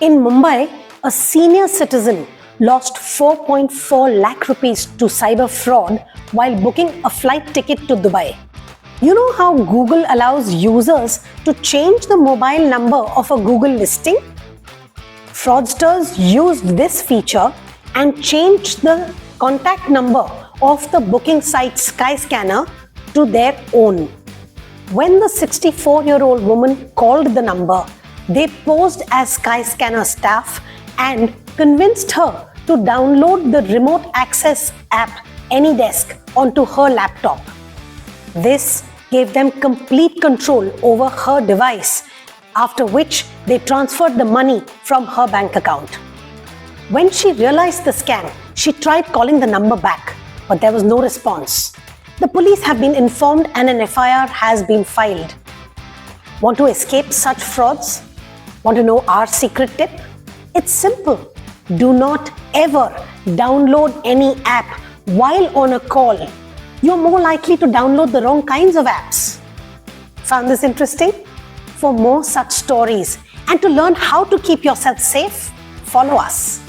In Mumbai, a senior citizen lost 4.4 lakh rupees to cyber fraud while booking a flight ticket to Dubai. You know how Google allows users to change the mobile number of a Google listing? Fraudsters used this feature and changed the contact number of the booking site Skyscanner to their own. When the 64-year-old woman called the number, they posed as Skyscanner staff and convinced her to download the remote access app AnyDesk onto her laptop. This gave them complete control over her device, after which they transferred the money from her bank account. When she realized the scam, she tried calling the number back, but there was no response. The police have been informed and an FIR has been filed. Want to escape such frauds? Want to know our secret tip? It's simple. Do not ever download any app while on a call. You're more likely to download the wrong kinds of apps. Found this interesting? For more such stories and to learn how to keep yourself safe, follow us.